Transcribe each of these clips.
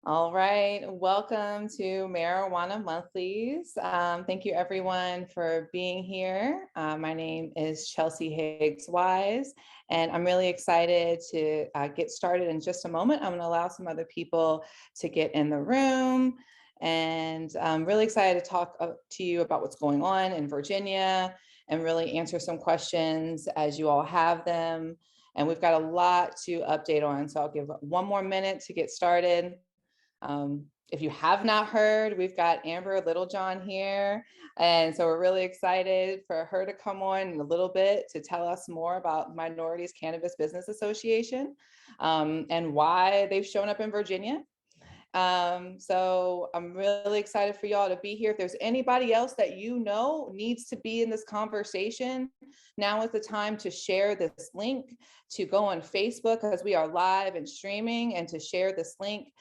All right, welcome to Marijuana Monthlies. Thank you everyone for being here. My name is Chelsea Higgs Wise, and I'm really excited to get started in just a moment. I'm going to allow some other people to get in the room, and I'm really excited to talk to you about what's going on in Virginia and really answer some questions as you all have them. And we've got a lot to update on, so I'll give one more minute to get started. If you have not heard, we've got Amber Littlejohn here. And so we're really excited for her to come on in a little bit to tell us more about Minorities Cannabis Business Association and why they've shown up in Virginia. So I'm really excited for y'all to be here. If there's anybody else that you know needs to be in this conversation, now is the time to share this link, to go on Facebook because we are live and streaming, and to share this link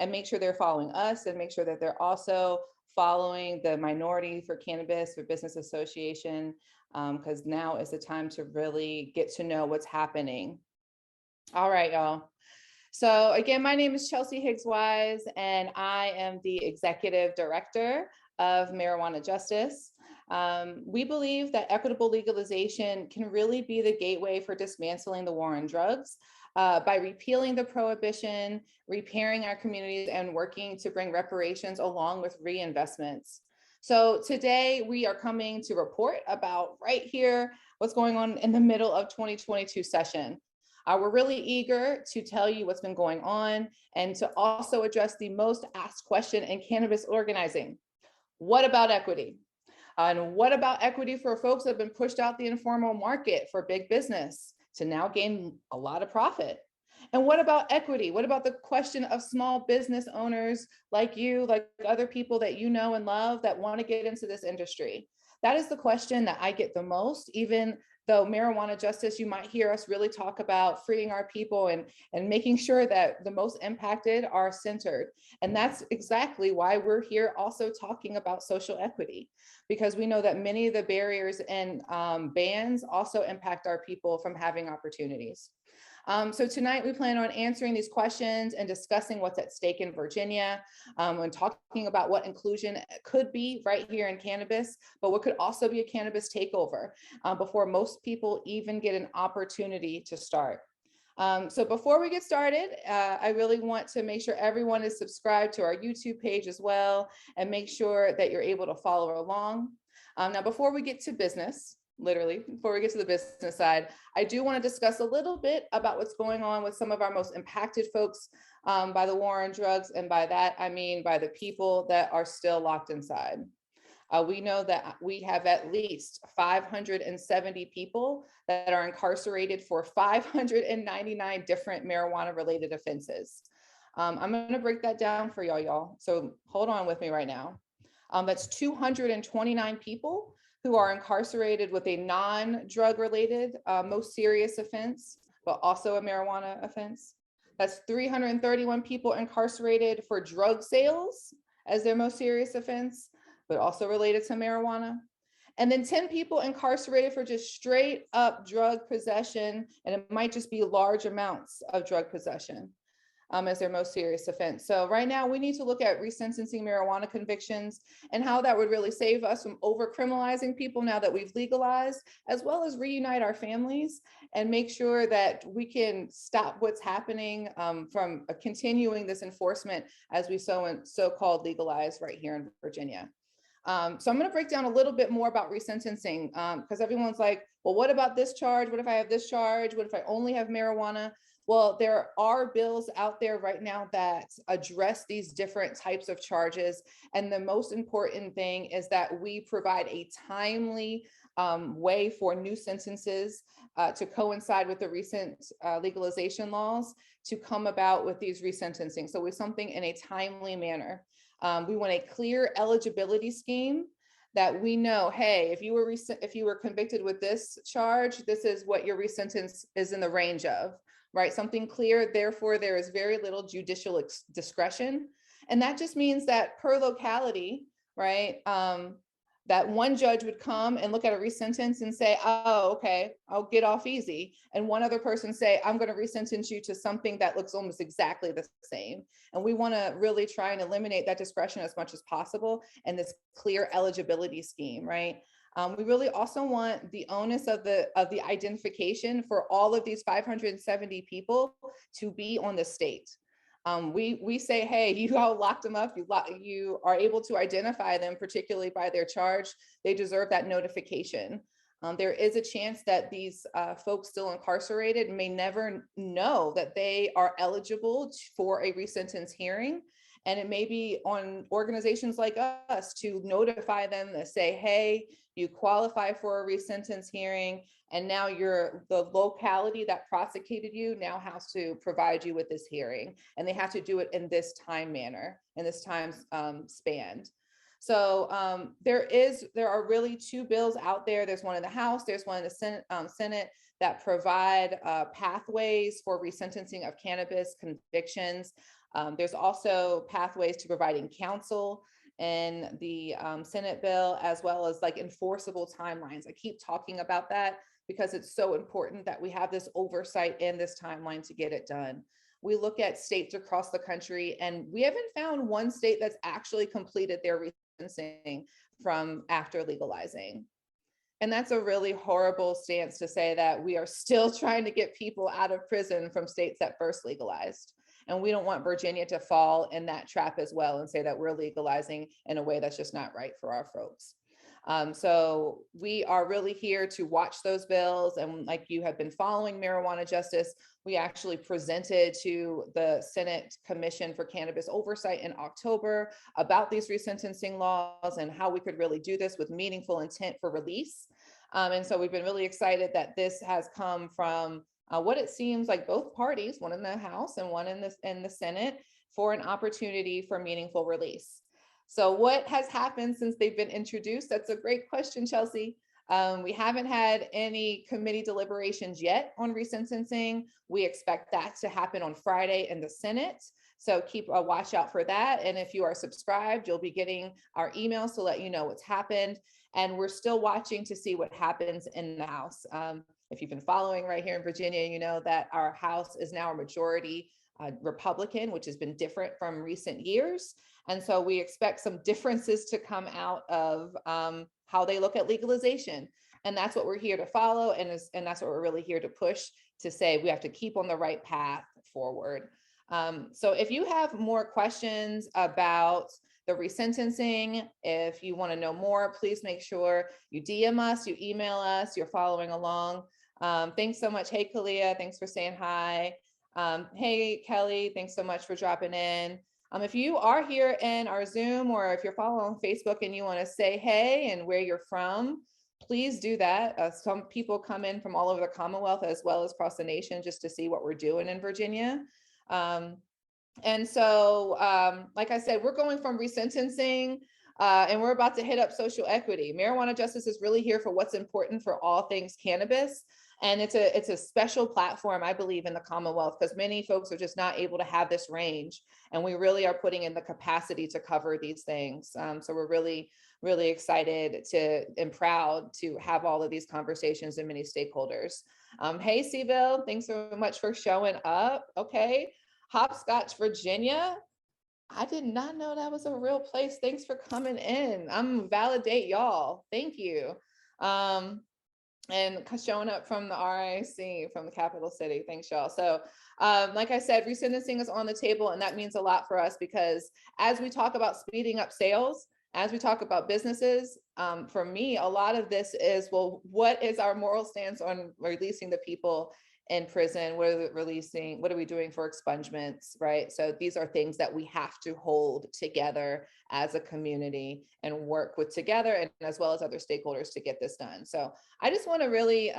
and make sure they're following us and make sure that they're also following the Minority for Cannabis for Business Association, because now is the time to really get to know what's happening. All right, y'all. So again, my name is Chelsea Higgs Wise, and I am the Executive Director of Marijuana Justice. We believe that equitable legalization can really be the gateway for dismantling the war on drugs by repealing the prohibition, repairing our communities, and working to bring reparations along with reinvestments. So today we are coming to report about right here what's going on in the middle of 2022 session. We're really eager to tell you what's been going on and to also address the most asked question in cannabis organizing. What about equity? And what about equity for folks that have been pushed out the informal market for big business to now gain a lot of profit? And what about equity? What about the question of small business owners like you, like other people that you know and love that want to get into this industry? That is the question that I get the most, even though marijuana justice, you might hear us really talk about freeing our people and making sure that the most impacted are centered. And that's exactly why we're here also talking about social equity, because we know that many of the barriers and bans also impact our people from having opportunities. So tonight we plan on answering these questions and discussing what's at stake in Virginia, and talking about what inclusion could be right here in cannabis, but what could also be a cannabis takeover before most people even get an opportunity to start. So before we get started, I really want to make sure everyone is subscribed to our YouTube page as well, and make sure that you're able to follow along. Now, before we get to business, literally, before we get to the business side, I do want to discuss a little bit about what's going on with some of our most impacted folks by the war on drugs. And by that, I mean by the people that are still locked inside. We know that we have at least 570 people that are incarcerated for 599 different marijuana related offenses. I'm going to break that down for y'all. So hold on with me right now. That's 229 people who are incarcerated with a non-drug related most serious offense, but also a marijuana offense. That's 331 people incarcerated for drug sales as their most serious offense, but also related to marijuana. And then 10 people incarcerated for just straight up drug possession, and it might just be large amounts of drug possession as their most serious offense. So right now we need to look at resentencing marijuana convictions and how that would really save us from over-criminalizing people now that we've legalized, as well as reunite our families and make sure that we can stop what's happening from continuing this enforcement as we so-called legalize right here in Virginia. So I'm going to break down a little bit more about resentencing because everyone's like, well, what about this charge? What if I have this charge? What if I only have marijuana? Well, there are bills out there right now that address these different types of charges. And the most important thing is that we provide a timely way for new sentences to coincide with the recent legalization laws to come about with these resentencing. So with something in a timely manner. We want a clear eligibility scheme that we know, hey, if you were convicted with this charge, this is what your resentence is in the range of, right? Something clear, therefore there is very little judicial discretion. And that just means that per locality, right, that one judge would come and look at a resentence and say, oh, okay, I'll get off easy. And one other person say, I'm going to resentence you to something that looks almost exactly the same. And we want to really try and eliminate that discretion as much as possible and this clear eligibility scheme, right? We really also want the onus of the identification for all of these 570 people to be on the state. We say, hey, you all locked them up. You are able to identify them, particularly by their charge. They deserve that notification. There is a chance that these folks still incarcerated may never know that they are eligible for a resentence hearing. And it may be on organizations like us to notify them to say, hey, you qualify for a resentence hearing, and now the locality that prosecuted you now has to provide you with this hearing, and they have to do it in this time manner, in this time span. So there are really two bills out there. There's one in the House, there's one in the Senate that provide pathways for resentencing of cannabis convictions. There's also pathways to providing counsel in the Senate bill, as well as like enforceable timelines. I keep talking about that because it's so important that we have this oversight and this timeline to get it done. We look at states across the country, and we haven't found one state that's actually completed their resentencing from after legalizing. And that's a really horrible stance to say, that we are still trying to get people out of prison from states that first legalized. And we don't want Virginia to fall in that trap as well and say that we're legalizing in a way that's just not right for our folks. So we are really here to watch those bills. And like you have been following marijuana justice, we actually presented to the Senate Commission for Cannabis Oversight in October about these resentencing laws and how we could really do this with meaningful intent for release. And so we've been really excited that this has come from what it seems like both parties, one in the House and one in the Senate, for an opportunity for meaningful release. So what has happened since they've been introduced? That's a great question, Chelsea. We haven't had any committee deliberations yet on resentencing. We expect that to happen on Friday in the Senate. So keep a watch out for that. And if you are subscribed, you'll be getting our emails to let you know what's happened. And we're still watching to see what happens in the House. If you've been following right here in Virginia, you know that our House is now a majority Republican, which has been different from recent years. And so we expect some differences to come out of how they look at legalization. And that's what we're here to follow. And that's what we're really here to push, to say we have to keep on the right path forward. So if you have more questions about the resentencing, if you want to know more, please make sure you DM us, you email us, you're following along. Thanks so much. Hey, Kalia, thanks for saying hi. Hey, Kelly, thanks so much for dropping in. If you are here in our Zoom, or if you're following on Facebook and you want to say hey and where you're from, please do that. Some people come in from all over the Commonwealth as well as across the nation just to see what we're doing in Virginia. And so, like I said, we're going from resentencing and we're about to hit up social equity. Marijuana justice is really here for what's important for all things cannabis. And it's a special platform, I believe, in the Commonwealth, because many folks are just not able to have this range. And we really are putting in the capacity to cover these things. So we're really, really excited and proud to have all of these conversations and many stakeholders. Hey, Seville, thanks so much for showing up. Okay. Hopscotch, Virginia. I did not know that was a real place. Thanks for coming in. I'm validate y'all. Thank you. And showing up from the RIC, from the capital city. Thanks, y'all. So like I said, resentencing is on the table, and that means a lot for us, because as we talk about speeding up sales, as we talk about businesses, for me, a lot of this is, well, what is our moral stance on releasing the people in prison? What are we doing for expungements, right? So these are things that we have to hold together as a community and work with together, and as well as other stakeholders, to get this done. So I just want to really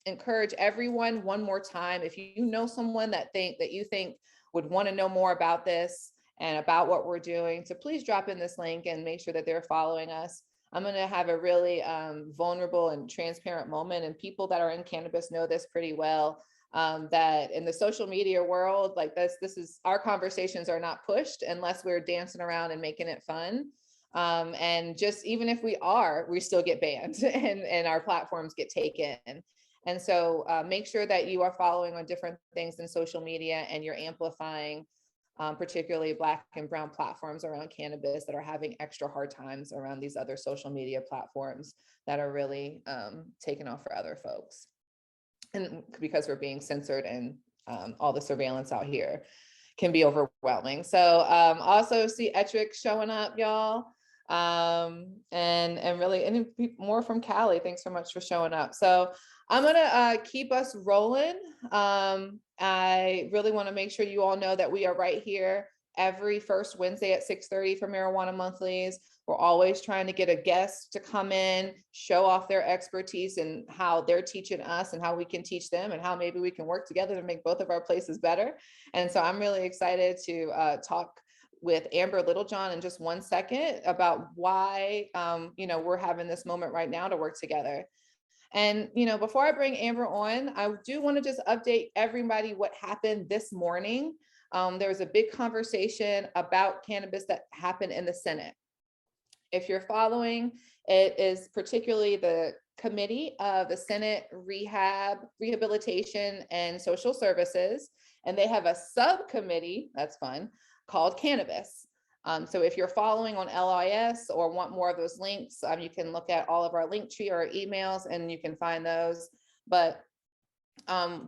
encourage everyone one more time, if you know someone that you think would want to know more about this and about what we're doing, to please drop in this link and make sure that they're following us. I'm going to have a really vulnerable and transparent moment, and people that are in cannabis know this pretty well, that in the social media world, like this is, our conversations are not pushed unless we're dancing around and making it fun. And just even if we still get banned and our platforms get taken. And so make sure that you are following on different things in social media and you're amplifying particularly Black and brown platforms around cannabis that are having extra hard times around these other social media platforms that are really taking off for other folks. And because we're being censored and all the surveillance out here can be overwhelming. So also see Etrick showing up, y'all. And really, and more from Cali. Thanks so much for showing up. So I'm gonna keep us rolling. I really want to make sure you all know that we are right here every first Wednesday at 6:30 for Marijuana Monthlies. We're always trying to get a guest to come in, show off their expertise and how they're teaching us and how we can teach them and how maybe we can work together to make both of our places better. And so I'm really excited to talk with Amber Littlejohn in just 1 second about why we're having this moment right now to work together. And, before I bring Amber on, I do want to just update everybody what happened this morning. There was a big conversation about cannabis that happened in the Senate. If you're following, it is particularly the committee of the Senate Rehabilitation and Social Services, and they have a subcommittee, that's fun, called Cannabis. So if you're following on LIS or want more of those links, you can look at all of our link tree or emails and you can find those. But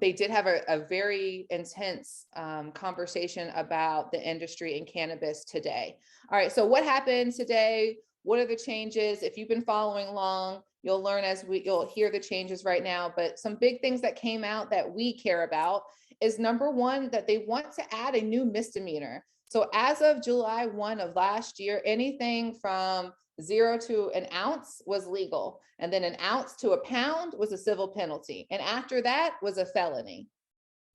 they did have a very intense conversation about the industry and cannabis today. All right, so what happened today? What are the changes? If you've been following along, you'll learn you'll hear the changes right now. But some big things that came out that we care about is number one, that they want to add a new misdemeanor. So as of July 1 of last year, anything from 0 to an ounce was legal. And then an ounce to a pound was a civil penalty. And after that was a felony.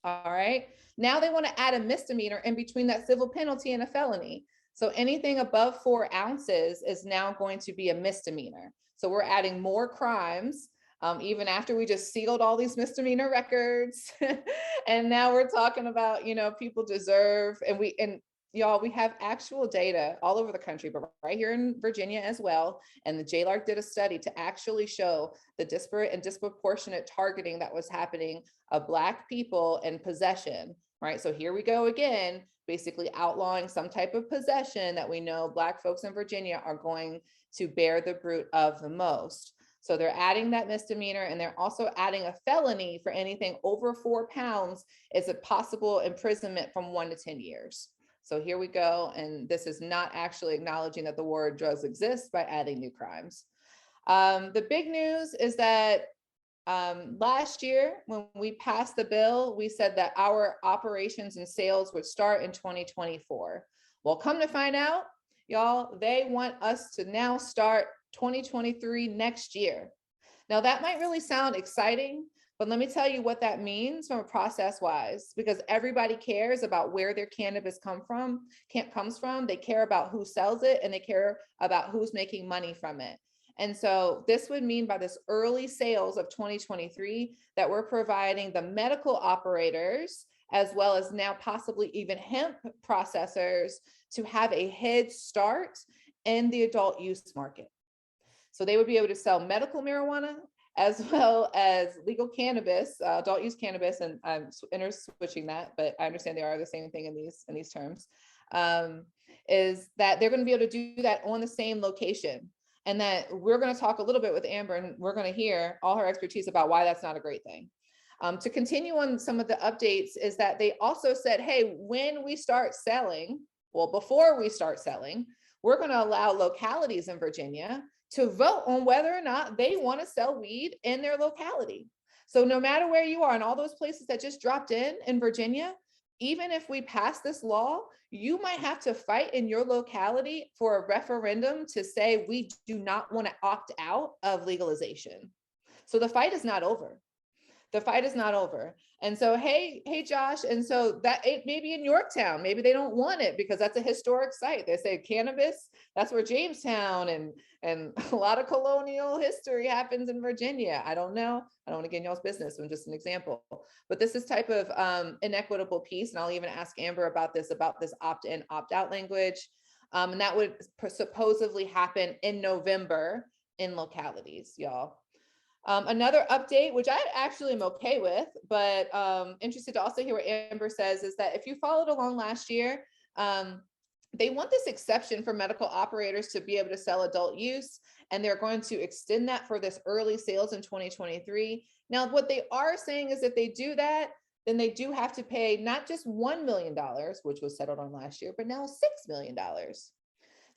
All right. Now they want to add a misdemeanor in between that civil penalty and a felony. So anything above 4 ounces is now going to be a misdemeanor. So we're adding more crimes, even after we just sealed all these misdemeanor records. And now we're talking about, people deserve, and y'all, we have actual data all over the country, but right here in Virginia as well. And the JLARC did a study to actually show the disparate and disproportionate targeting that was happening of Black people in possession, right? So here we go again, basically outlawing some type of possession that we know Black folks in Virginia are going to bear the brunt of the most. So they're adding that misdemeanor, and they're also adding a felony for anything over 4 pounds is a possible imprisonment from 1 to 10 years. So here we go. And this is not actually acknowledging that the war on drugs exists by adding new crimes. The big news is that last year, when we passed the bill, we said that our operations and sales would start in 2024. Well, come to find out, y'all, they want us to now start 2023 next year. Now, that might really sound exciting, but let me tell you what that means from a process wise, because everybody cares about where their cannabis comes from. They care about who sells it, and they care about who's making money from it. And so this would mean by this early sales of 2023 that we're providing the medical operators, as well as now possibly even hemp processors, to have a head start in the adult use market. So they would be able to sell medical marijuana as well as legal cannabis, adult use cannabis, and I'm switching that, but I understand they are the same thing in these terms, is that they're going to be able to do that on the same location. And that we're going to talk a little bit with Amber, and we're going to hear all her expertise about why that's not a great thing. To continue on some of the updates is that they also said, hey, when we start selling, well, before we start selling, we're going to allow localities in Virginia to vote on whether or not they want to sell weed in their locality. So no matter where you are, in all those places that just dropped in Virginia, even if we pass this law, you might have to fight in your locality for a referendum to say we do not want to opt out of legalization. So the fight is not over. The fight is not over. And so, hey, Josh. And so that it maybe in Yorktown, maybe they don't want it because that's a historic site. They say cannabis, that's where Jamestown and a lot of colonial history happens in Virginia. I don't know. I don't want to get in y'all's business. I'm just an example. But this is type of inequitable piece. And I'll even ask Amber about this opt-in, opt-out language. And that would supposedly happen in November in localities, y'all. Another update, which I actually am okay with, but interested to also hear what Amber says, is that if you followed along last year, they want this exception for medical operators to be able to sell adult use, and they're going to extend that for this early sales in 2023. Now, what they are saying is if they do that, then they do have to pay not just $1 million, which was settled on last year, but now $6 million.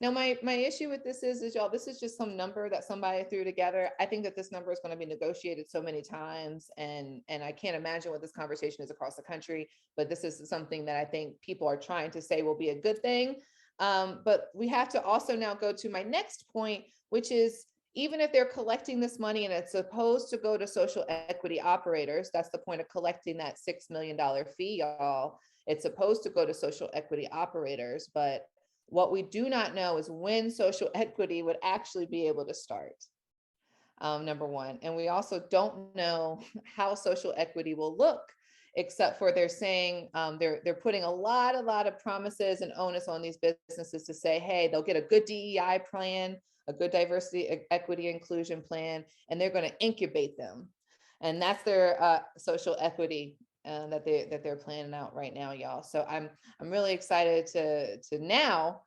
Now, my issue with this is y'all, this is just some number that somebody threw together. I think that this number is going to be negotiated so many times, and I can't imagine what this conversation is across the country, but this is something that I think people are trying to say will be a good thing. But we have to also now go to my next point, which is even if they're collecting this money and it's supposed to go to social equity operators, that's the point of collecting that $6 million fee, y'all. It's supposed to go to social equity operators, but what we do not know is when social equity would actually be able to start, number one. And we also don't know how social equity will look, except for they're saying they're putting a lot of promises and onus on these businesses to say, hey, they'll get a good DEI plan, a good diversity, equity, inclusion plan, and they're going to incubate them. And that's their social equity that they're planning out right now, y'all. So I'm really excited to now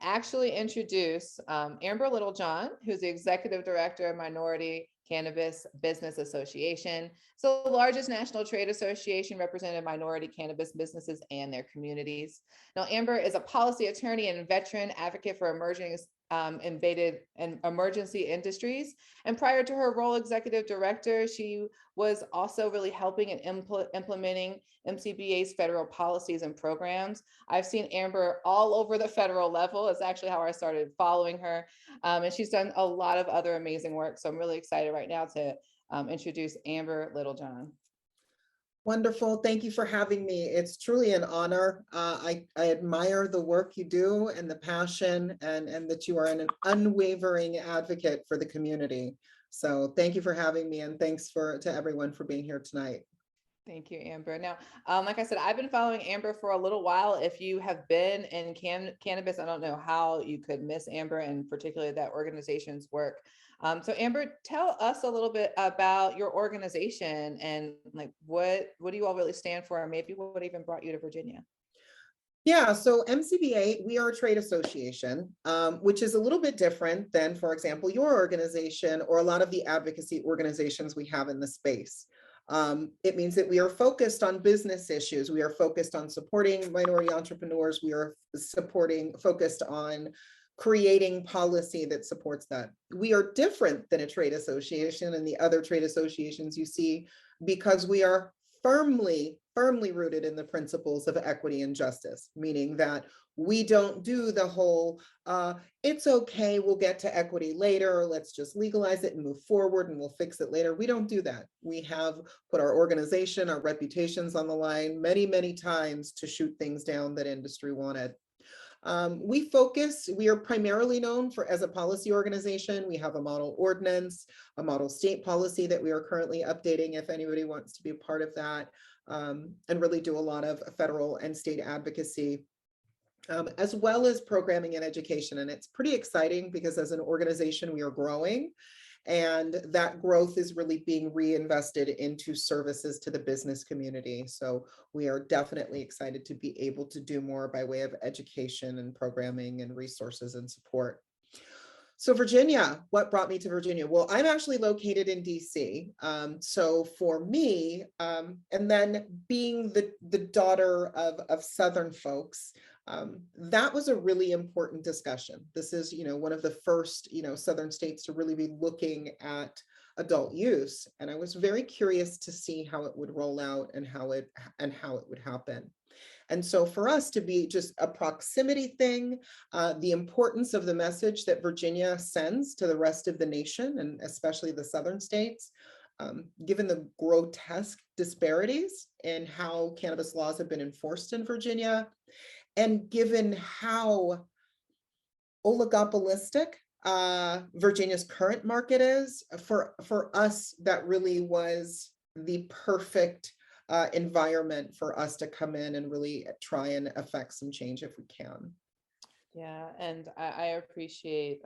actually introduce Amber Littlejohn, who's the executive director of Minority Cannabis Business Association. So the largest national trade association representing minority cannabis businesses and their communities. Now, Amber is a policy attorney and veteran advocate for emerging invaded and emergency industries. And prior to her role executive director, she was also really helping and implementing MCBA's federal policies and programs. I've seen Amber all over the federal level. It's actually how I started following her. And she's done a lot of other amazing work. So I'm really excited right now to introduce Amber Littlejohn. Wonderful. Thank you for having me. It's truly an honor. I admire the work you do and the passion and that you are an unwavering advocate for the community. So thank you for having me, and thanks to everyone for being here tonight. Thank you, Amber. Now, like I said, I've been following Amber for a little while. If you have been in cannabis, I don't know how you could miss Amber and particularly that organization's work. So Amber, tell us a little bit about your organization and like what do you all really stand for, and maybe what even brought you to Virginia? Yeah, so MCBA, we are a trade association, which is a little bit different than, for example, your organization or a lot of the advocacy organizations we have in the space. It means that we are focused on business issues. We are focused on supporting minority entrepreneurs. We are focused on creating policy that supports that. We are different than a trade association and the other trade associations you see because we are firmly rooted in the principles of equity and justice, meaning that we don't do the whole, it's okay, we'll get to equity later, let's just legalize it and move forward and we'll fix it later. We don't do that. We have put our organization, our reputations on the line many times to shoot things down that industry wanted. We are primarily known as a policy organization. We have a model ordinance, a model state policy that we are currently updating if anybody wants to be a part of that, and really do a lot of federal and state advocacy, as well as programming and education. And it's pretty exciting because as an organization, we are growing. And that growth is really being reinvested into services to the business community. So we are definitely excited to be able to do more by way of education and programming and resources and support. So Virginia, what brought me to Virginia? Well, I'm actually located in DC. So for me, and then being the daughter of Southern folks, that was a really important discussion. This is, one of the first, Southern states to really be looking at adult use. And I was very curious to see how it would roll out and how it would happen. And so for us to be just a proximity thing, the importance of the message that Virginia sends to the rest of the nation, and especially the Southern states, given the grotesque disparities in how cannabis laws have been enforced in Virginia, and given how oligopolistic Virginia's current market is, for us, that really was the perfect environment for us to come in and really try and affect some change if we can. Yeah, and I appreciate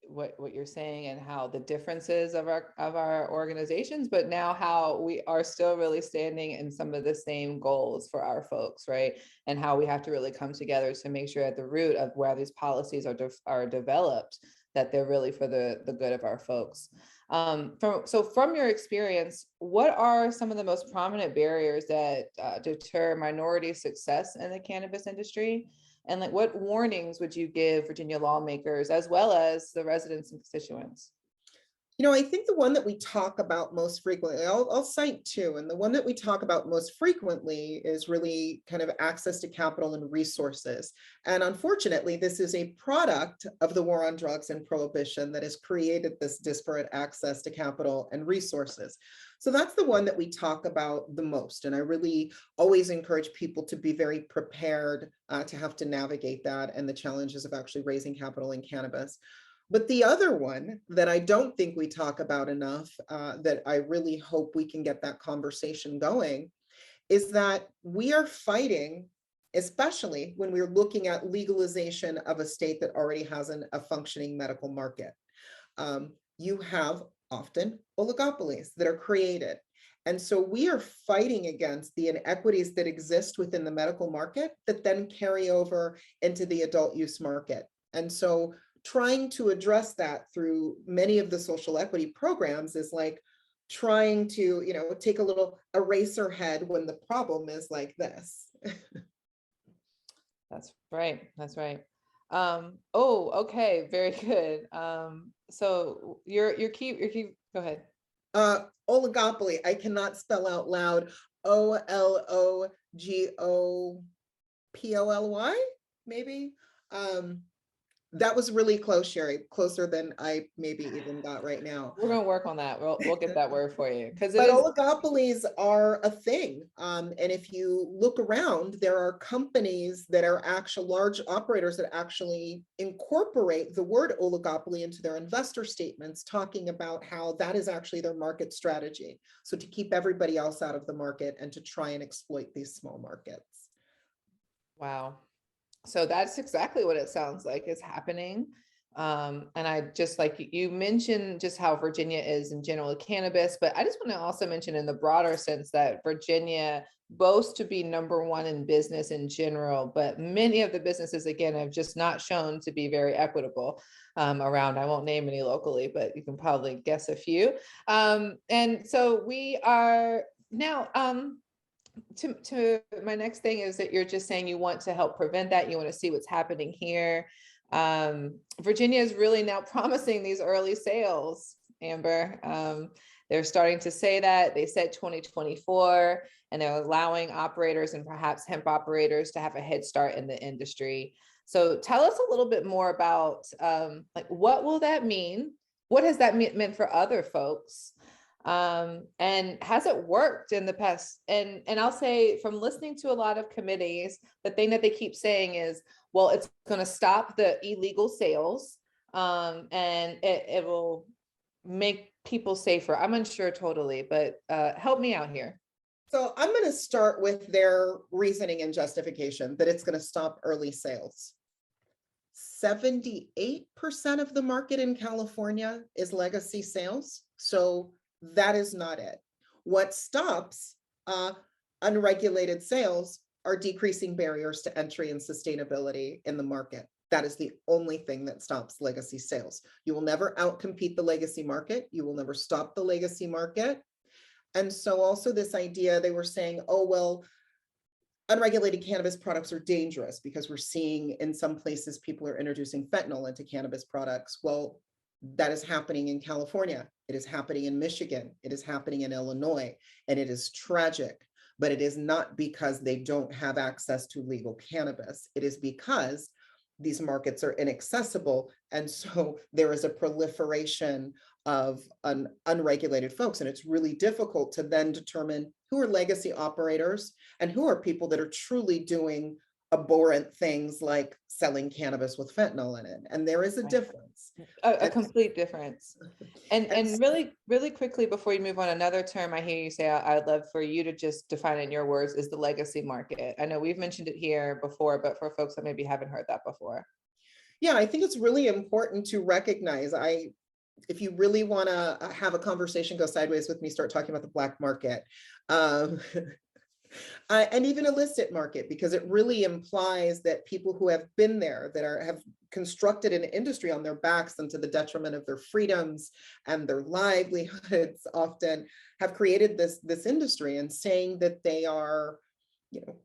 what you're saying and how the differences of our organizations, but now how we are still really standing in some of the same goals for our folks, right? And how we have to really come together to make sure at the root of where these policies are developed, that they're really for the good of our folks. From your experience, what are some of the most prominent barriers that deter minority success in the cannabis industry? And like, what warnings would you give Virginia lawmakers as well as the residents and constituents? I think the one that we talk about most frequently, I'll cite two, and the one that we talk about most frequently is really kind of access to capital and resources. And unfortunately, this is a product of the war on drugs and prohibition that has created this disparate access to capital and resources. So that's the one that we talk about the most. And I really always encourage people to be very prepared to have to navigate that and the challenges of actually raising capital in cannabis. But the other one that I don't think we talk about enough, that I really hope we can get that conversation going, is that we are fighting, especially when we're looking at legalization of a state that already has a functioning medical market. You have often oligopolies that are created. And so we are fighting against the inequities that exist within the medical market that then carry over into the adult use market. And so trying to address that through many of the social equity programs is like trying to, take a little eraser head when the problem is like this. That's right. That's right. Oh, okay, very good. So your key, go ahead. Oligopoly, I cannot spell out loud. Ologoply, maybe. That was really close, Sherry, closer than I maybe even got right now. We're gonna work on that. We'll get that word for you, because it But is. oligopolies are a thing. And if you look around, there are companies that are actual large operators that actually incorporate the word oligopoly into their investor statements, talking about how that is actually their market strategy. So to keep everybody else out of the market and to try and exploit these small markets. Wow. So that's exactly what it sounds like is happening. And I just, like you mentioned, just how Virginia is in general with cannabis, but I just want to also mention in the broader sense that Virginia boasts to be #1 in business in general, but many of the businesses, again, have just not shown to be very equitable around. I won't name any locally, but you can probably guess a few. And so we are now, to my next thing is that you're just saying you want to help prevent that. You want to see what's happening here. Virginia is really now promising these early sales, Amber. They're starting to say that. They said 2024, and they're allowing operators and perhaps hemp operators to have a head start in the industry. So tell us a little bit more about like, what will that mean? What has that meant for other folks? And has it worked in the past? And I'll say, from listening to a lot of committees, the thing that they keep saying is, well, it's going to stop the illegal sales, and it will make people safer. I'm unsure totally, but help me out here. So I'm going to start with their reasoning and justification that it's going to stop early sales. 78% of the market in California is legacy sales. So that is not it. What stops unregulated sales are decreasing barriers to entry and sustainability in the market. That is the only thing that stops legacy sales. You will never outcompete the legacy market. You will never stop the legacy market. And so also this idea, they were saying, oh, well, unregulated cannabis products are dangerous because we're seeing in some places people are introducing fentanyl into cannabis products. Well, that is happening in California. It is happening in Michigan. It is happening in Illinois. And it is tragic, but it is not because they don't have access to legal cannabis. It is because these markets are inaccessible. And so there is a proliferation of unregulated folks. And it's really difficult to then determine who are legacy operators and who are people that are truly doing abhorrent things like selling cannabis with fentanyl in it. And there is a difference. A complete difference. And really quickly, before you move on, another term I hear you say, I'd love for you to just define it in your words, is the legacy market. I know we've mentioned it here before, but for folks that maybe haven't heard that before. Yeah, I think it's really important to recognize, if you really want to have a conversation go sideways with me, start talking about the black market. Um, and even illicit market, because it really implies that people who have been there, that have constructed an industry on their backs and to the detriment of their freedoms and their livelihoods, often have created this industry, and saying that they are,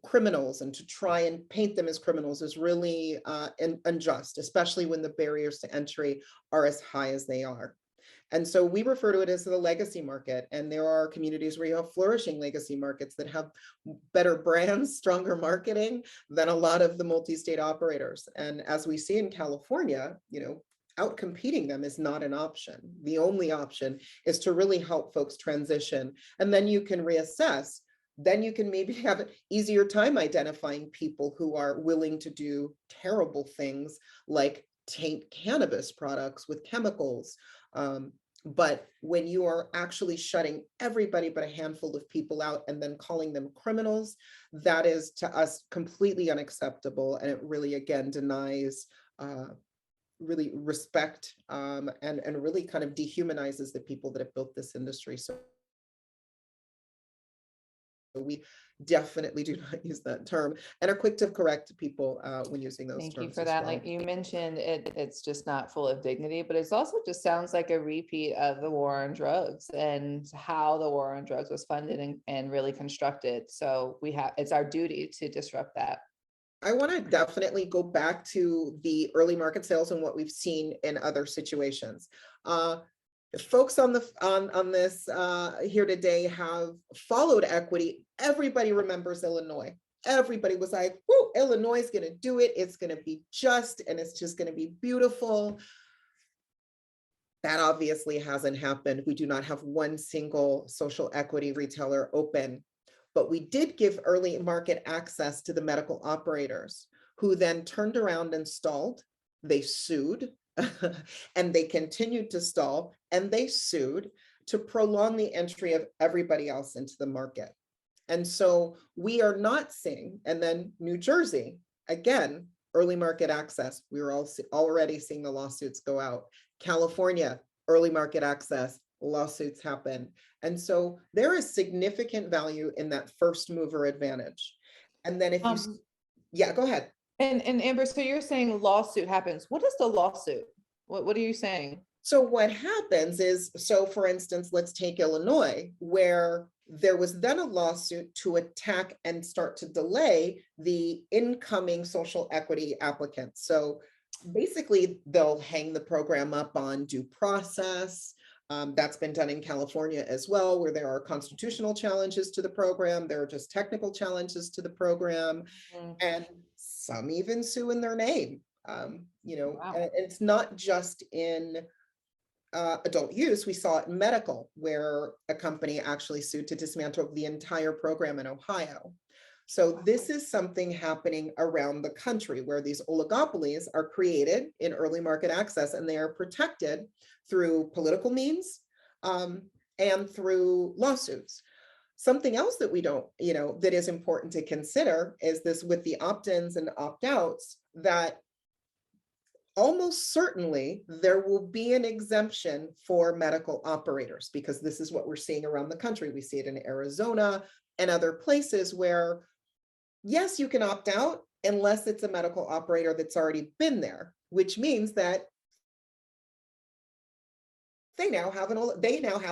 criminals, and to try and paint them as criminals is really unjust, especially when the barriers to entry are as high as they are. And so we refer to it as the legacy market. And there are communities where you have flourishing legacy markets that have better brands, stronger marketing than a lot of the multi-state operators. And as we see in California, outcompeting them is not an option. The only option is to really help folks transition. And then you can reassess. Then you can maybe have an easier time identifying people who are willing to do terrible things like taint cannabis products with chemicals. But when you are actually shutting everybody but a handful of people out and then calling them criminals, that is to us completely unacceptable. And it really, again, denies really respect and really kind of dehumanizes the people that have built this industry. So we definitely do not use that term, and are quick to correct people when using those terms. Thank you for that. well. Like you mentioned, it's just not full of dignity, but it's also just sounds like a repeat of the war on drugs and how the war on drugs was funded and really constructed. So it's our duty to disrupt that. I want to definitely go back to the early market sales and what we've seen in other situations. Folks on this here today have followed equity. Everybody remembers Illinois. Everybody was like, "Whoa, Illinois is going to do it. It's going to be just, and it's just going to be beautiful." That obviously hasn't happened. We do not have one single social equity retailer open, but we did give early market access to the medical operators, who then turned around and stalled. They sued. And they continued to stall, and they sued to prolong the entry of everybody else into the market. And so we are not seeing, and then New Jersey, again, early market access. We were already seeing the lawsuits go out. California, early market access, lawsuits happen. And so there is significant value in that first mover advantage. And then if you, yeah, go ahead. And Amber, so you're saying lawsuit happens. What is the lawsuit? What are you saying? So what happens is, so for instance, let's take Illinois, where there was then a lawsuit to attack and start to delay the incoming social equity applicants. So basically, they'll hang the program up on due process. That's been done in California as well, where there are constitutional challenges to the program. There are just technical challenges to the program. And some even sue in their name. Wow. And it's not just in adult use. We saw it in medical, where a company actually sued to dismantle the entire program in Ohio. So this is something happening around the country, where these oligopolies are created in early market access, and they are protected through political means and through lawsuits. Something else that we don't, that is important to consider is this with the opt-ins and opt-outs, that almost certainly there will be an exemption for medical operators, because this is what we're seeing around the country. We see it in Arizona and other places where, yes, you can opt out unless it's a medical operator that's already been there, which means that they now have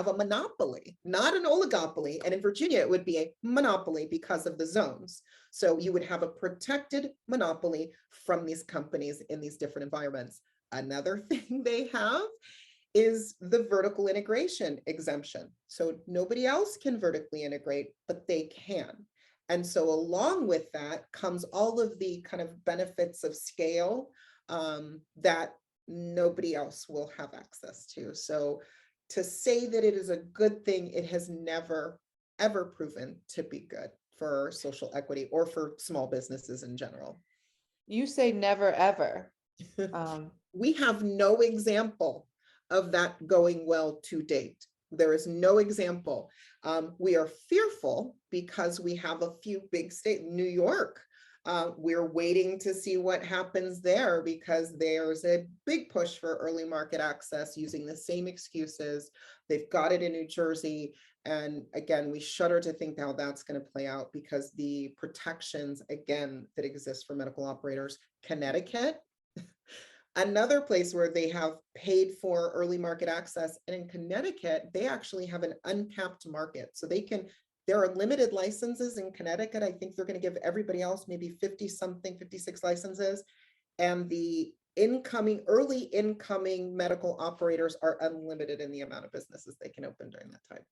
a monopoly, not an oligopoly. And in Virginia, it would be a monopoly because of the zones. So you would have a protected monopoly from these companies in these different environments. Another thing they have is the vertical integration exemption. So nobody else can vertically integrate, but they can. And so along with that comes all of the kind of benefits of scale that nobody else will have access to. So to say that it is a good thing, it has never, ever proven to be good for social equity or for small businesses in general. You say never, ever. We have no example of that going well to date. There is no example. We are fearful because we have a few big states, New York, We're waiting to see what happens there because there's a big push for early market access using the same excuses. They've got it in New Jersey. And again, we shudder to think how that's going to play out because the protections, again, that exist for medical operators, Connecticut, another place where they have paid for early market access. And in Connecticut, they actually have an uncapped market. So there are limited licenses in Connecticut. I think they're going to give everybody else maybe 50 something, 56 licenses. And the early incoming medical operators are unlimited in the amount of businesses they can open during that time.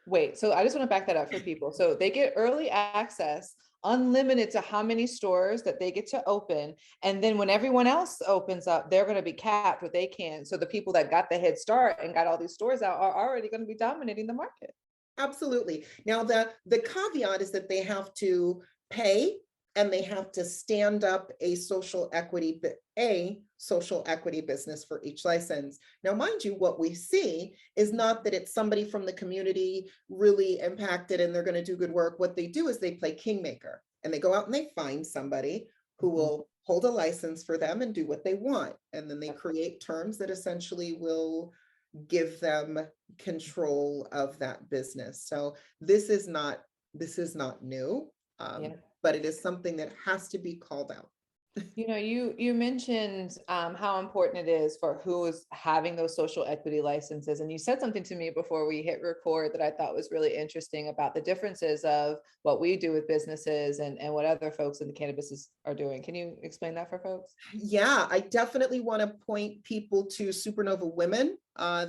Wait, so I just want to back that up for people. So they get early access, unlimited to how many stores that they get to open. And then when everyone else opens up, they're going to be capped what they can. So the people that got the head start and got all these stores out are already going to be dominating the market. Absolutely. Now, the caveat is that they have to pay and they have to stand up a social equity business for each license. Now, mind you, what we see is not that it's somebody from the community really impacted and they're going to do good work. What they do is they play kingmaker and they go out and they find somebody who will hold a license for them and do what they want. And then they create terms that essentially will give them control of that business. So this is not new, but it is something that has to be called out. You know, you mentioned how important it is for who is having those social equity licenses. And you said something to me before we hit record that I thought was really interesting about the differences of what we do with businesses and what other folks in the cannabis are doing. Can you explain that for folks? Yeah, I definitely want to point people to Supernova Women.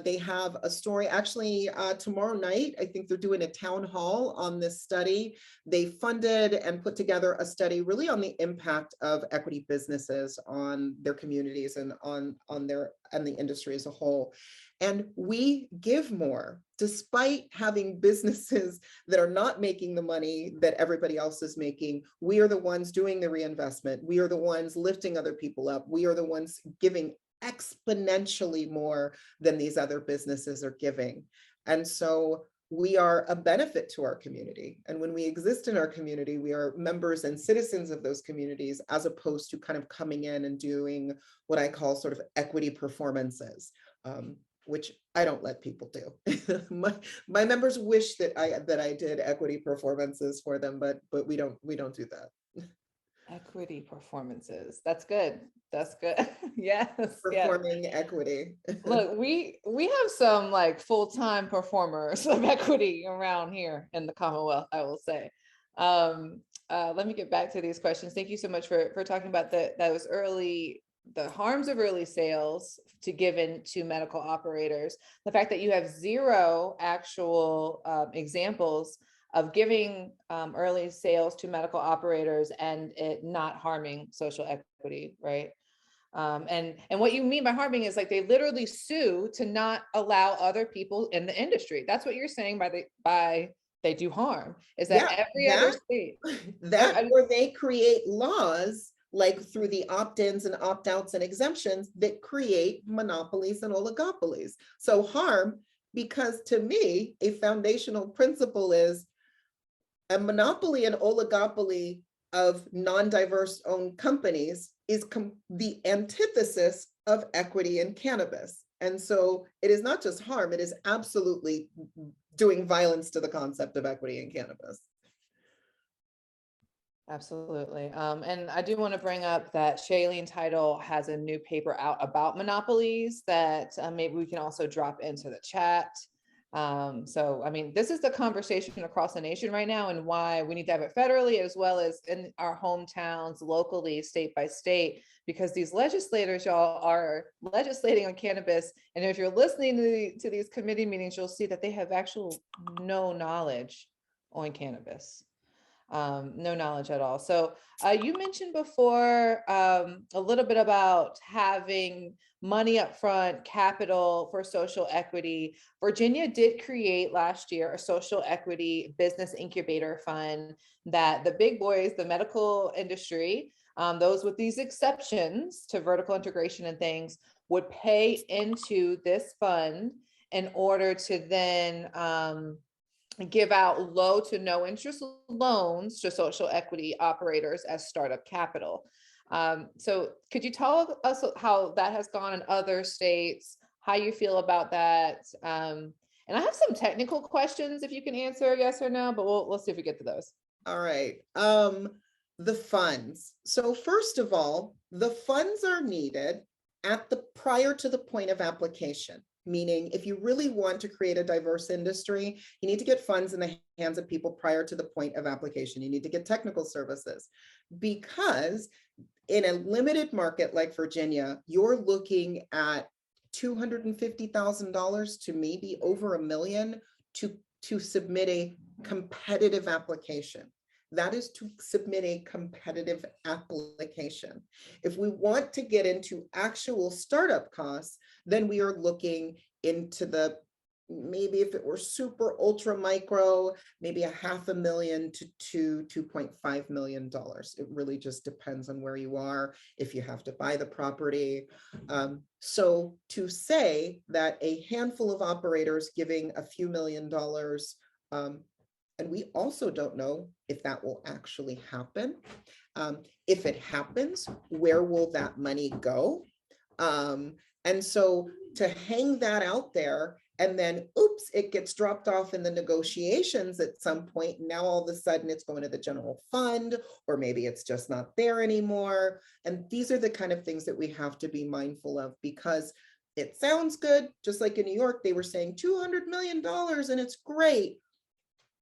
They have a story actually tomorrow night. I think they're doing a town hall on this study. They funded and put together a study really on the impact of equity businesses on their communities and on the industry as a whole. And we give more despite having businesses that are not making the money that everybody else is making. We are the ones doing the reinvestment. We are the ones lifting other people up. We are the ones giving exponentially more than these other businesses are giving. And so we are a benefit to our community. And when we exist in our community, we are members and citizens of those communities, as opposed to kind of coming in and doing what I call sort of equity performances, which I don't let people do. my members wish that I did equity performances for them, but we don't do that. Equity performances. That's good. That's good. Yes. Performing equity. Look, we have some like full-time performers of equity around here in the Commonwealth, I will say. Let me get back to these questions. Thank you so much for talking about the harms of early sales to given to medical operators. The fact that you have zero actual examples of giving early sales to medical operators and it not harming social equity, right? And what you mean by harming is like they literally sue to not allow other people in the industry. That's what you're saying by they do harm. Is that every other state? Or they create laws like through the opt-ins and opt-outs and exemptions that create monopolies and oligopolies. So harm, because to me, a foundational principle is a monopoly and oligopoly of non-diverse owned companies is the antithesis of equity in cannabis. And so it is not just harm, it is absolutely doing violence to the concept of equity in cannabis. Absolutely. And I do want to bring up that Shailene Title has a new paper out about monopolies that maybe we can also drop into the chat. So, I mean, this is the conversation across the nation right now and why we need to have it federally as well as in our hometowns, locally, state by state, because these legislators, y'all, are legislating on cannabis. And if you're listening to these committee meetings, you'll see that they have actual no knowledge on cannabis. No knowledge at all. So you mentioned before a little bit about having money up front, capital for social equity. Virginia did create last year a social equity business incubator fund that the big boys, the medical industry, those with these exceptions to vertical integration and things would pay into this fund in order to then give out low to no interest loans to social equity operators as startup capital. So could you tell us how that has gone in other states, how you feel about that? And I have some technical questions if you can answer yes or no, but we'll see if we get to those. All right. The funds. So first of all, the funds are needed at the prior to the point of application. Meaning, if you really want to create a diverse industry, you need to get funds in the hands of people prior to the point of application. You need to get technical services, because in a limited market like Virginia, you're looking at $250,000 to maybe over $1 million to submit a competitive application. That is to submit a competitive application. If we want to get into actual startup costs, then we are looking into the, maybe if it were super ultra micro, maybe $500,000 to $2.5 million. It really just depends on where you are, if you have to buy the property. So to say that a handful of operators giving a few $1,000,000, and we also don't know if that will actually happen. If it happens, where will that money go? And so to hang that out there, and then, oops, it gets dropped off in the negotiations at some point. Now, all of a sudden, it's going to the general fund, or maybe it's just not there anymore. And these are the kind of things that we have to be mindful of, because it sounds good. Just like in New York, they were saying $200 million, and it's great.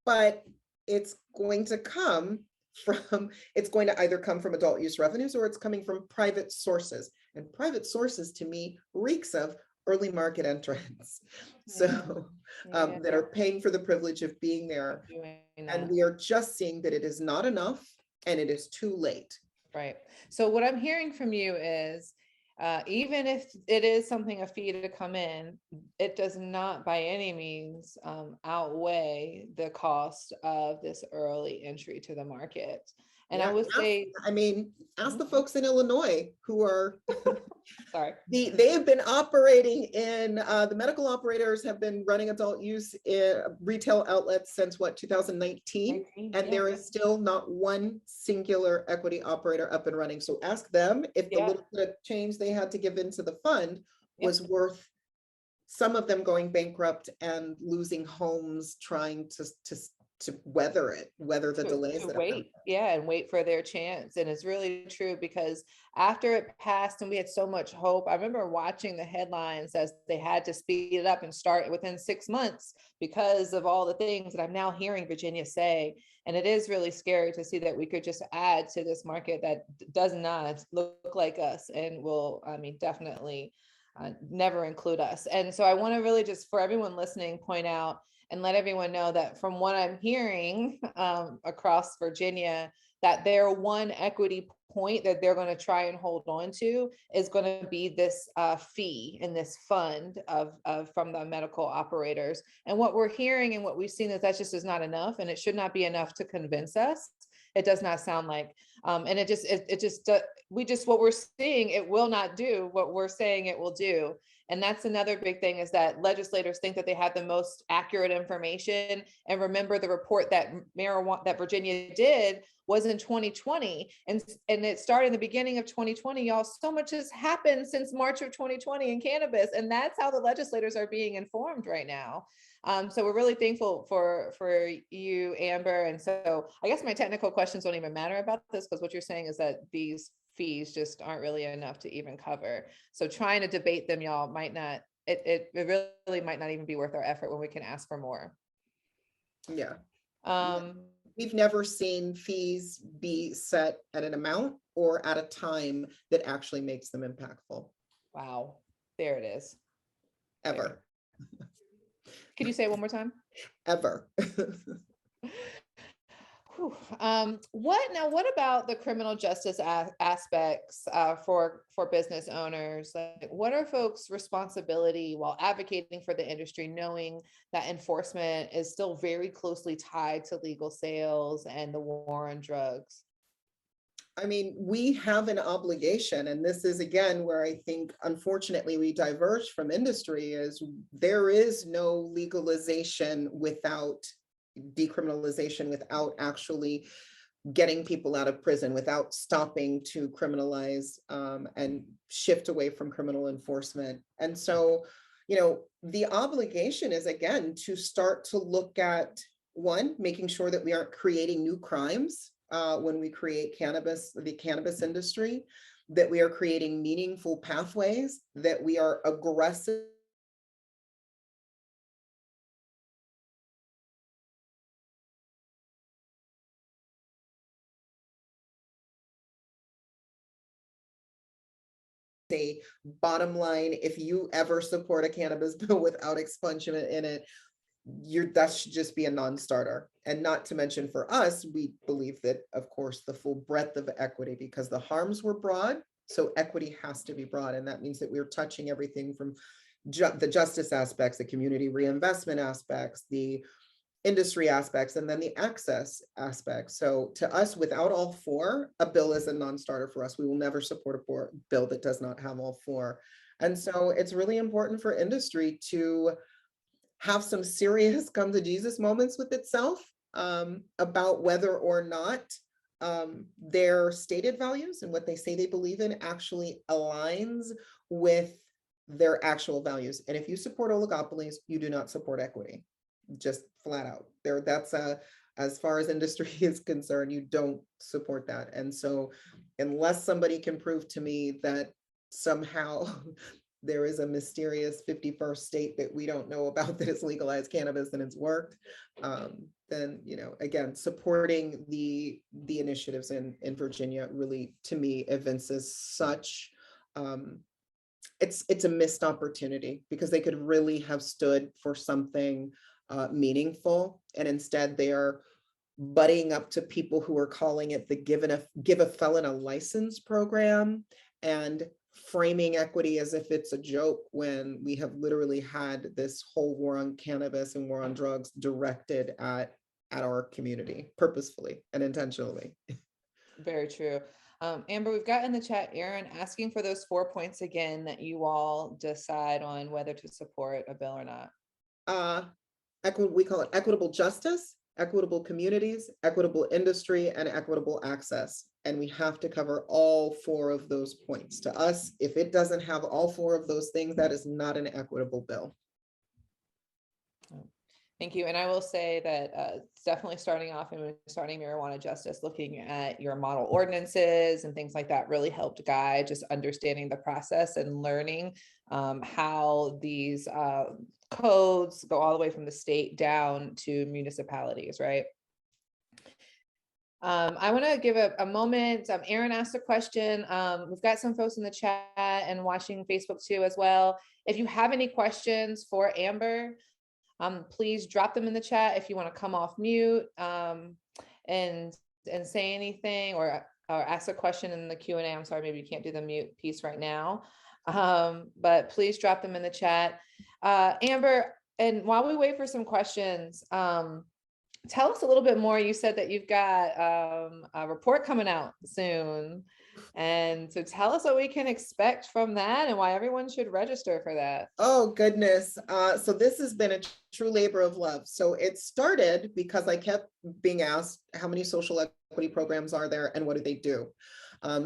But it's going to come from, it's going to either come from adult use revenues, or it's coming from private sources. And private sources, to me, reeks of early market entrants. So that are paying for the privilege of being there. And we are just seeing that it is not enough, and it is too late. Right. So what I'm hearing from you is, even if it is something, a fee to come in, it does not by any means outweigh the cost of this early entry to the market. And yeah, I would say, I mean, ask the folks in Illinois who are, sorry, they have been operating in, the medical operators have been running adult use retail outlets since what, 2019? And there is still not one singular equity operator up and running. So ask them if the little bit of change they had to give into the fund was worth some of them going bankrupt and losing homes, trying to weather the delays that wait, and wait for their chance. And it's really true, because after it passed and we had so much hope, I remember watching the headlines as they had to speed it up and start within 6 months because of all the things that I'm now hearing Virginia say. And it is really scary to see that we could just add to this market that does not look like us and will, I mean, definitely never include us. And so I want to really just, for everyone listening, point out and let everyone know that from what I'm hearing across Virginia, that their one equity point that they're going to try and hold on to is going to be this fee in this fund of from the medical operators. And what we're hearing and what we've seen is that just is not enough, and it should not be enough to convince us. It does not sound like, and what we're seeing, it will not do what we're saying it will do. And that's another big thing, is that legislators think that they have the most accurate information. And remember, the report that Virginia did was in 2020, and it started in the beginning of 2020. Y'all, so much has happened since March of 2020 in cannabis, and that's how the legislators are being informed right now. So we're really thankful for you, Amber. And so I guess my technical questions don't even matter about this, because what you're saying is that these fees just aren't really enough to even cover. So trying to debate them, y'all, might not, it really might not even be worth our effort when we can ask for more. Yeah. We've never seen fees be set at an amount or at a time that actually makes them impactful. Wow. There it is. Ever. Can you say it one more time? Ever. What about the criminal justice aspects for business owners? Like, what are folks' responsibility while advocating for the industry, knowing that enforcement is still very closely tied to legal sales and the war on drugs? I mean, we have an obligation, and this is again where I think unfortunately we diverge from industry, is there is no legalization without decriminalization without actually getting people out of prison, without stopping to criminalize and shift away from criminal enforcement. And so, the obligation is, again, to start to look at, one, making sure that we aren't creating new crimes when we create the cannabis industry, that we are creating meaningful pathways, that we are aggressive a bottom line. If you ever support a cannabis bill without expungement in it, that should just be a non-starter. And not to mention, for us, we believe that, of course, the full breadth of equity, because the harms were broad, so equity has to be broad. And that means that we're touching everything from the justice aspects, the community reinvestment aspects, the industry aspects, and then the access aspects. So to us, without all four, a bill is a non-starter for us. We will never support a bill that does not have all four. And so it's really important for industry to have some serious come to Jesus moments with itself about whether or not their stated values and what they say they believe in actually aligns with their actual values. And if you support oligopolies, you do not support equity. Just flat out there. That's as far as industry is concerned, you don't support that. And so unless somebody can prove to me that somehow there is a mysterious 51st state that we don't know about that has legalized cannabis and it's worked, then, again, supporting the initiatives in Virginia really, to me, evinces such it's a missed opportunity, because they could really have stood for something meaningful, and instead they are buddying up to people who are calling it the give a felon a license program and framing equity as if it's a joke, when we have literally had this whole war on cannabis and war on drugs directed at our community purposefully and intentionally. Very true. Amber, we've got in the chat Aaron asking for those 4 points again that you all decide on whether to support a bill or not. We call it equitable justice, equitable communities, equitable industry, and equitable access. And we have to cover all four of those points. To us, if it doesn't have all four of those things, that is not an equitable bill. Thank you. And I will say that it's definitely starting off and starting marijuana justice, looking at your model ordinances and things like that really helped guide just understanding the process and learning how these codes go all the way from the state down to municipalities, right? I want to give a moment. Aaron asked a question. We've got some folks in the chat and watching Facebook too as well. If you have any questions for Amber, please drop them in the chat if you want to come off mute and say anything or ask a question in the Q&A. I'm sorry, maybe you can't do the mute piece right now, but please drop them in the chat. Amber, and while we wait for some questions, tell us a little bit more. You said that you've got a report coming out soon. And so tell us what we can expect from that and why everyone should register for that. Oh, goodness. So this has been a true labor of love. So it started because I kept being asked, how many social equity programs are there and what do they do?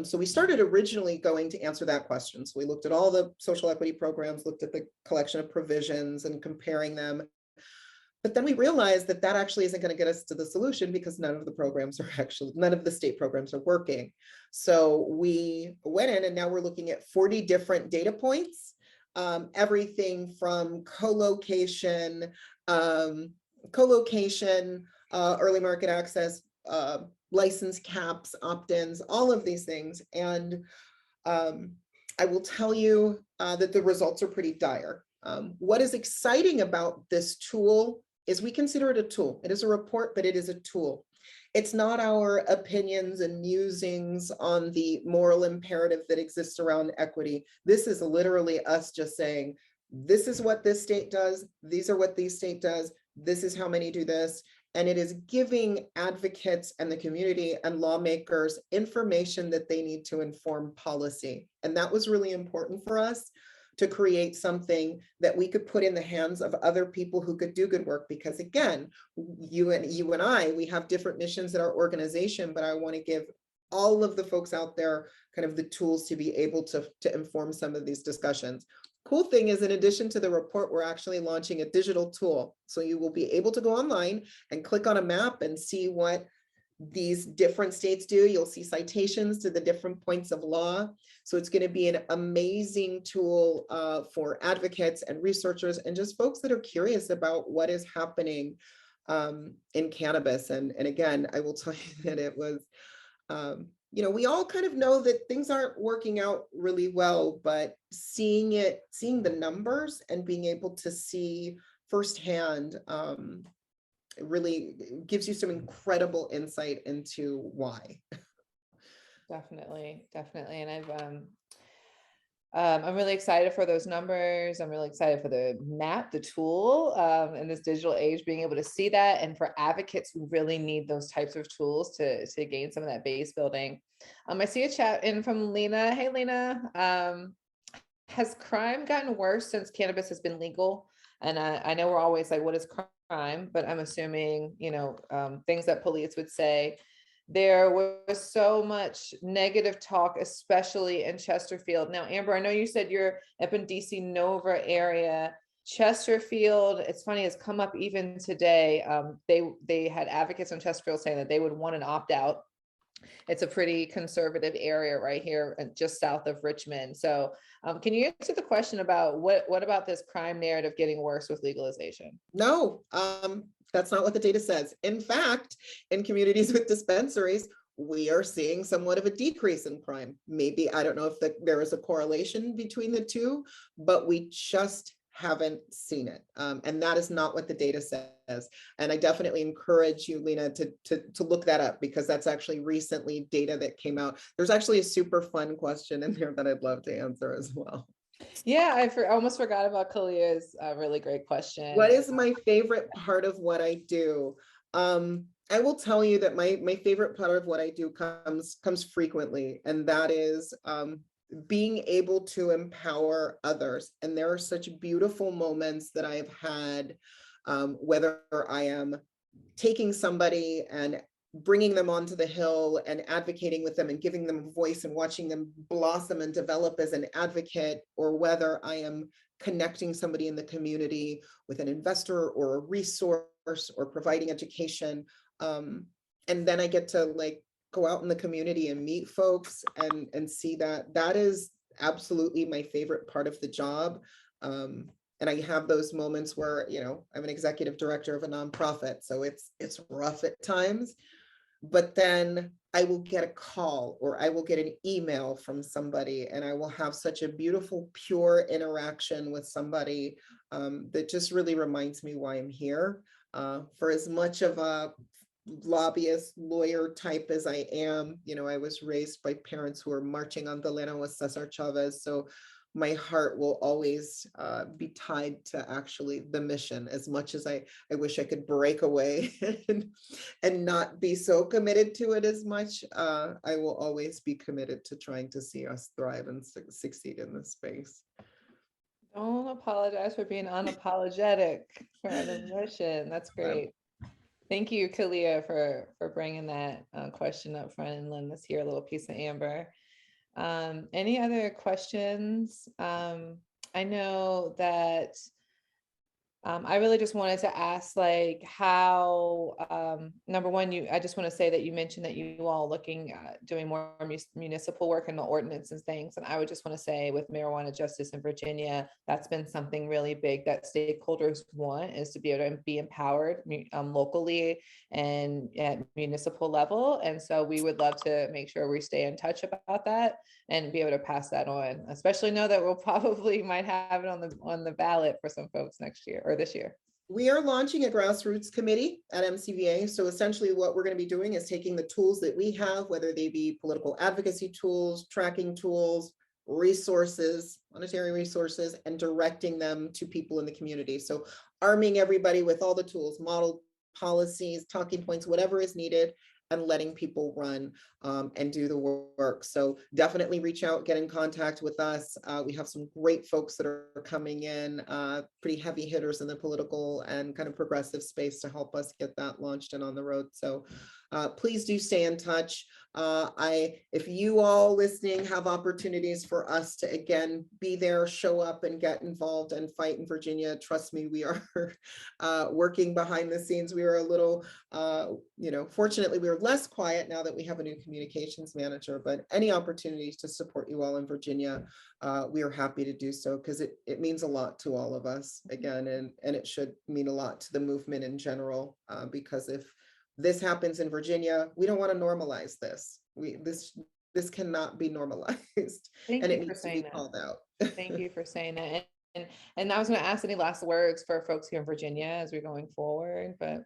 So we started originally going to answer that question. So we looked at all the social equity programs, looked at the collection of provisions and comparing them. But then we realized that that actually isn't going to get us to the solution, because none of the state programs are working. So we went in and now we're looking at 40 different data points, everything from co-location, early market access, license caps, opt-ins, all of these things. And I will tell you that the results are pretty dire. What is exciting about this tool is we consider it a tool. It is a report, but it is a tool. It's not our opinions and musings on the moral imperative that exists around equity. This is literally us just saying, this is what this state does. These are what these state does. This is how many do this. And it is giving advocates and the community and lawmakers information that they need to inform policy. And that was really important for us, to create something that we could put in the hands of other people who could do good work. Because again, you and I, we have different missions in our organization, but I want to give all of the folks out there kind of the tools to be able to inform some of these discussions. Cool thing is, in addition to the report, we're actually launching a digital tool. So you will be able to go online and click on a map and see what these different states do. You'll see citations to the different points of law. So it's going to be an amazing tool for advocates and researchers and just folks that are curious about what is happening in cannabis. And again, I will tell you that it was, you know, we all kind of know that things aren't working out really well, but seeing the numbers and being able to see firsthand, it really gives you some incredible insight into why. Definitely. And I'm really excited for those numbers. I'm really excited for the map, the tool, in this digital age, being able to see that, and for advocates who really need those types of tools to gain some of that base building. I see a chat in from Lena. Hey, Lena. Has crime gotten worse since cannabis has been legal? And I know we're always like, what is crime? But I'm assuming, you know, things that police would say. There was so much negative talk, especially in Chesterfield. Now, Amber, I know you said you're up in DC Nova area. Chesterfield, it's funny, it's come up even today. They had advocates in Chesterfield saying that they would want an opt-out. It's a pretty conservative area right here, just south of Richmond. So can you answer the question about what about this crime narrative getting worse with legalization? No, that's not what the data says. In fact, in communities with dispensaries, we are seeing somewhat of a decrease in crime. Maybe, I don't know if there is a correlation between the two, but we just haven't seen it. And that is not what the data says. And I definitely encourage you, Lena, to look that up, because that's actually recently data that came out. There's actually a super fun question in there that I'd love to answer as well. Yeah, I almost forgot about Kalia's really great question. What is my favorite part of what I do? I will tell you that my favorite part of what I do comes frequently, and that is being able to empower others. And there are such beautiful moments that I've had, whether I am taking somebody and bringing them onto the hill and advocating with them and giving them a voice and watching them blossom and develop as an advocate, or whether I am connecting somebody in the community with an investor or a resource or providing education. And then I get to like go out in the community and meet folks and see that is absolutely my favorite part of the job. And I have those moments where, you know, I'm an executive director of a nonprofit, so it's rough at times, but then I will get a call or I will get an email from somebody, and I will have such a beautiful, pure interaction with somebody that just really reminds me why I'm here. For as much of a lobbyist lawyer type as I am, you know, I was raised by parents who were marching on Delano with Cesar Chavez. So my heart will always be tied to actually the mission, as much as I wish I could break away and not be so committed to it as much. I will always be committed to trying to see us thrive and succeed in this space. Don't apologize for being unapologetic for the mission. That's great. Thank you, Kalia, for bringing that question up front and letting us hear a little piece of Amber. Any other questions? I know that I really just wanted to ask, like, how, number one, I just want to say that you mentioned that you all looking at doing more municipal work in the ordinance and things. And I would just want to say, with marijuana justice in Virginia, that's been something really big that stakeholders want, is to be able to be empowered locally and at municipal level. And so we would love to make sure we stay in touch about that and be able to pass that on, especially know that we'll probably might have it on the ballot for some folks next year or this year. We are launching a grassroots committee at MCVA. So essentially what we're going to be doing is taking the tools that we have, whether they be political advocacy tools, tracking tools, resources, monetary resources, and directing them to people in the community. So arming everybody with all the tools, model policies, talking points, whatever is needed, and letting people run and do the work. So definitely reach out, get in contact with us. We have some great folks that are coming in, pretty heavy hitters in the political and kind of progressive space to help us get that launched and on the road. So please do stay in touch. If you all listening have opportunities for us to again be there, show up and get involved and fight in Virginia, trust me, we are working behind the scenes. We are a little, fortunately we are less quiet now that we have a new communications manager, but any opportunities to support you all in Virginia, we are happy to do so, because it means a lot to all of us again, and it should mean a lot to the movement in general, because if this happens in Virginia, we don't want to normalize this. This cannot be normalized, Thank and you it for needs to be saying that. called out. Thank you for saying that. And I was going to ask any last words for folks here in Virginia as we're going forward, but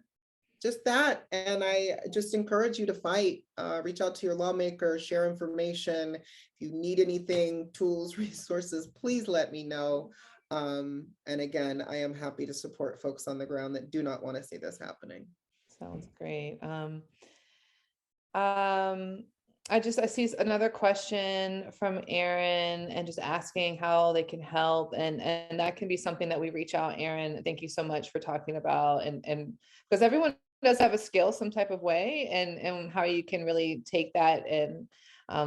Just that, and I just encourage you to fight. Reach out to your lawmaker, share information. If you need anything, tools, resources, please let me know. And again, I am happy to support folks on the ground that do not want to see this happening. sounds great. I see another question from Aaron and just asking how they can help, and that can be something that we reach out. Aaron, thank you so much for talking about, and because everyone does have a skill some type of way, and how you can really take that and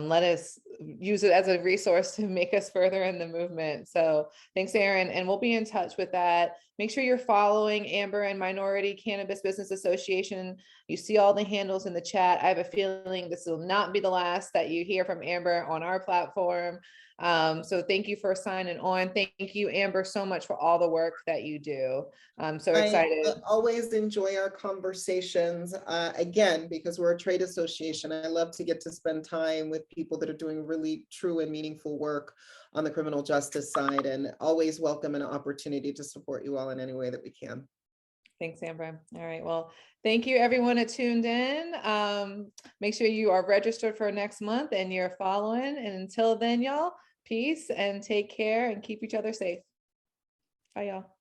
let us use it as a resource to make us further in the movement. So thanks, Aaron, and we'll be in touch with that. Make sure you're following Amber and Minority Cannabis Business Association. You see all the handles in the chat. I have a feeling this will not be the last that you hear from Amber on our platform. So thank you for signing on. Thank you, Amber, so much for all the work that you do. I'm so excited. I always enjoy our conversations, again, because we're a trade association. I love to get to spend time with people that are doing really true and meaningful work on the criminal justice side, and always welcome an opportunity to support you all in any way that we can. Thanks, Amber. All right. Well, thank you everyone that tuned in. Make sure you are registered for next month and you're following. And until then, y'all, peace and take care and keep each other safe. Bye, y'all.